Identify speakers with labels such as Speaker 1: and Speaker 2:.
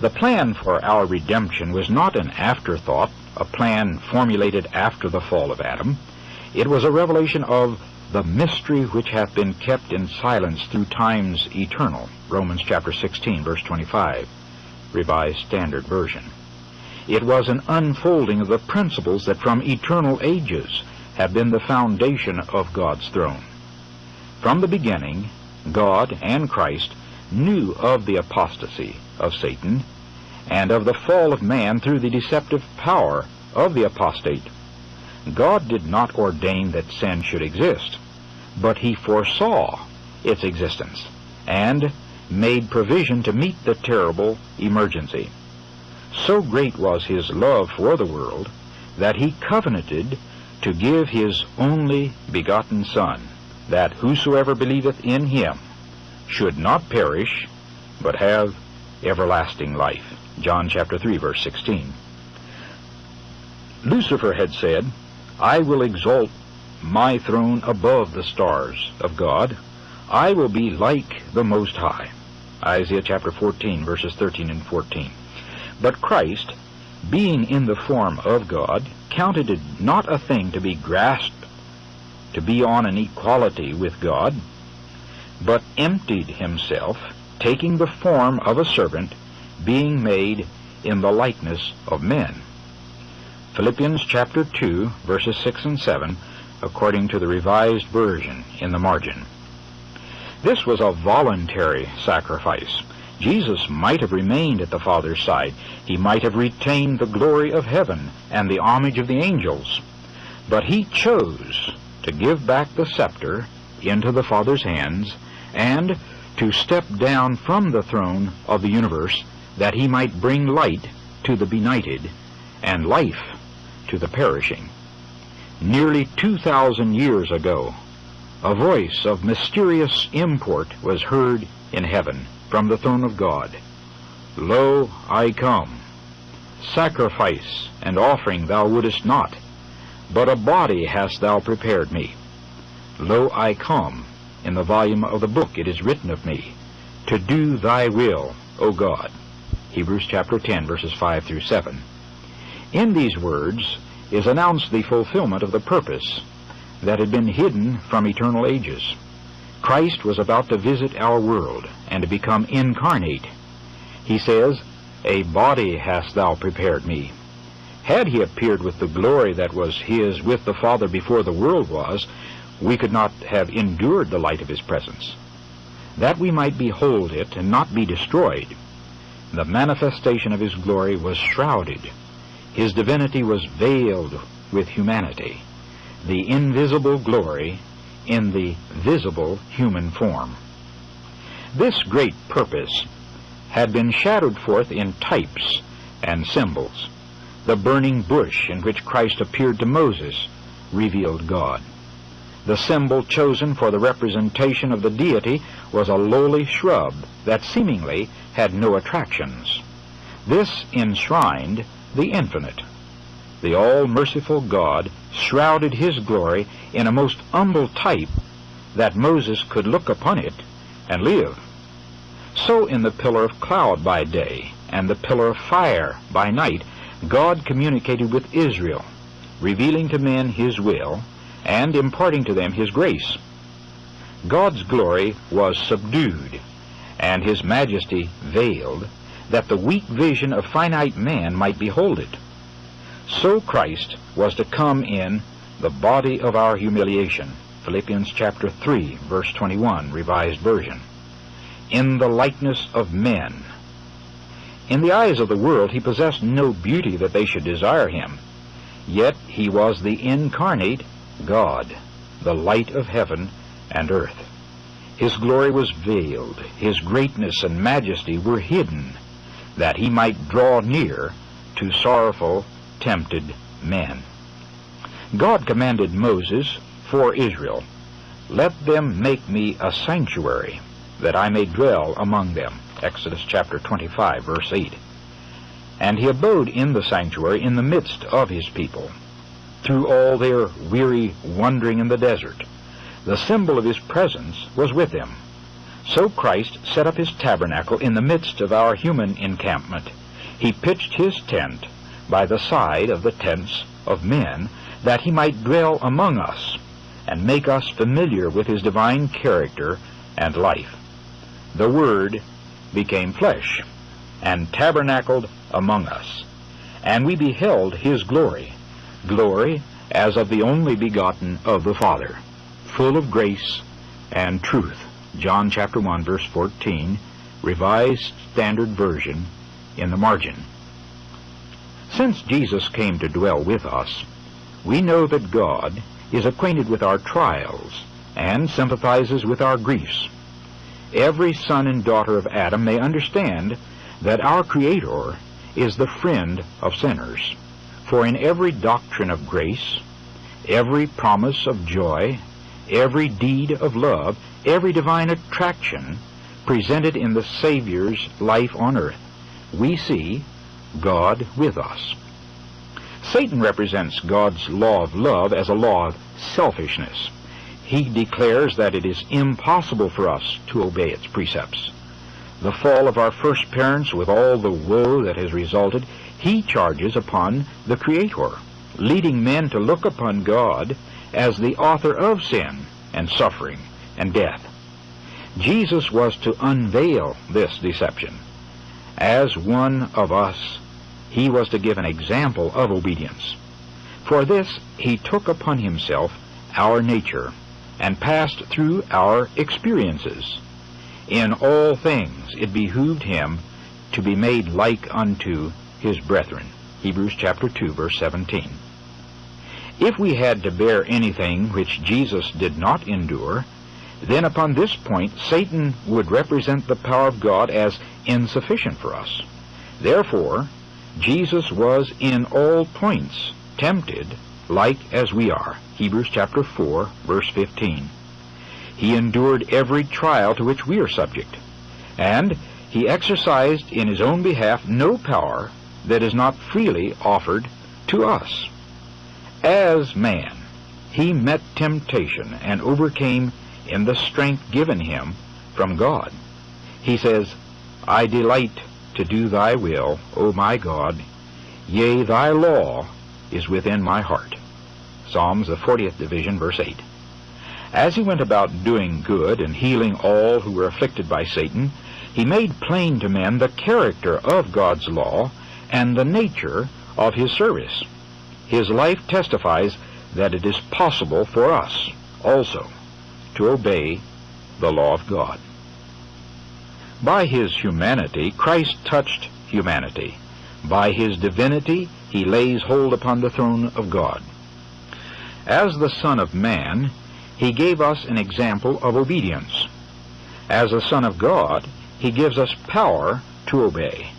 Speaker 1: The plan for our redemption was not an afterthought, a plan formulated after the fall of Adam. It was a revelation of the mystery which hath been kept in silence through times eternal. Romans chapter 16, verse 25, Revised Standard Version. It was an unfolding of the principles that from eternal ages have been the foundation of God's throne. From the beginning, God and Christ knew of the apostasy of Satan and of the fall of man through the deceptive power of the apostate. God did not ordain that sin should exist, but he foresaw its existence and made provision to meet the terrible emergency. So great was his love for the world that he covenanted to give his only begotten Son, that whosoever believeth in him should not perish, but have everlasting life. John chapter 3, verse 16. Lucifer had said, I will exalt my throne above the stars of God. I will be like the Most High. Isaiah chapter 14, verses 13 and 14. But Christ, being in the form of God, counted it not a thing to be grasped, to be on an equality with God, but emptied himself, taking the form of a servant, being made in the likeness of men. Philippians chapter 2, verses 6 and 7, according to the Revised Version in the margin. This was a voluntary sacrifice. Jesus might have remained at the Father's side. He might have retained the glory of heaven and the homage of the angels. But he chose to give back the scepter into the Father's hands and to step down from the throne of the universe that he might bring light to the benighted and life to the perishing. Nearly 2,000 years ago, a voice of mysterious import was heard in heaven from the throne of God. Lo, I come. Sacrifice and offering thou wouldest not, but a body hast thou prepared me. Lo, I come. In the volume of the book it is written of me, to do thy will, O God. Hebrews chapter 10, verses 5 through 7. In these words is announced the fulfillment of the purpose that had been hidden from eternal ages. Christ was about to visit our world and to become incarnate. He says, a body hast thou prepared me. Had he appeared with the glory that was his with the Father before the world was, we could not have endured the light of his presence. That we might behold it and not be destroyed, the manifestation of his glory was shrouded. His divinity was veiled with humanity, the invisible glory in the visible human form. This great purpose had been shadowed forth in types and symbols. The burning bush in which Christ appeared to Moses revealed God. The symbol chosen for the representation of the deity was a lowly shrub that seemingly had no attractions. This enshrined the infinite. The all-merciful God shrouded his glory in a most humble type that Moses could look upon it and live. So in the pillar of cloud by day and the pillar of fire by night, God communicated with Israel, revealing to men his will and imparting to them his grace. God's glory was subdued and his majesty veiled, that the weak vision of finite man might behold it. So Christ was to come in the body of our humiliation. Philippians chapter 3, verse 21, Revised Version. In the likeness of men. In the eyes of the world he possessed no beauty that they should desire him. Yet he was the incarnate God, the light of heaven and earth. His glory was veiled, his greatness and majesty were hidden, that he might draw near to sorrowful, tempted men. God commanded Moses for Israel, let them make me a sanctuary, that I may dwell among them. Exodus chapter 25, verse 8. And he abode in the sanctuary in the midst of his people, through all their weary wandering in the desert. The symbol of his presence was with them. So Christ set up his tabernacle in the midst of our human encampment. He pitched his tent by the side of the tents of men, that he might dwell among us and make us familiar with his divine character and life. The Word became flesh and tabernacled among us, and we beheld his glory, glory as of the only begotten of the Father, full of grace and truth. John chapter 1, verse 14, Revised Standard Version in the margin. Since Jesus came to dwell with us, we know that God is acquainted with our trials and sympathizes with our griefs. Every son and daughter of Adam may understand that our Creator is the friend of sinners. For in every doctrine of grace, every promise of joy, every deed of love, every divine attraction presented in the Savior's life on earth, we see God with us. Satan represents God's law of love as a law of selfishness. He declares that it is impossible for us to obey its precepts. The fall of our first parents, with all the woe that has resulted, he charges upon the Creator, leading men to look upon God as the author of sin and suffering and death. Jesus was to unveil this deception. As one of us, he was to give an example of obedience. For this, he took upon himself our nature and passed through our experiences. In all things it behooved him to be made like unto his brethren. Hebrews chapter 2, verse 17. If we had to bear anything which Jesus did not endure, then upon this point Satan would represent the power of God as insufficient for us. Therefore, Jesus was in all points tempted like as we are. Hebrews chapter 4, verse 15. He endured every trial to which we are subject, and he exercised in his own behalf no power that is not freely offered to us. As man, he met temptation and overcame in the strength given him from God. He says, I delight to do thy will, O my God, yea, thy law is within my heart. Psalms, the 40th division, verse 8. As he went about doing good and healing all who were afflicted by Satan, he made plain to men the character of God's law and the nature of his service. His life testifies that it is possible for us also to obey the law of God. By his humanity, Christ touched humanity. By his divinity, he lays hold upon the throne of God. As the Son of Man, he gave us an example of obedience. As a Son of God, he gives us power to obey.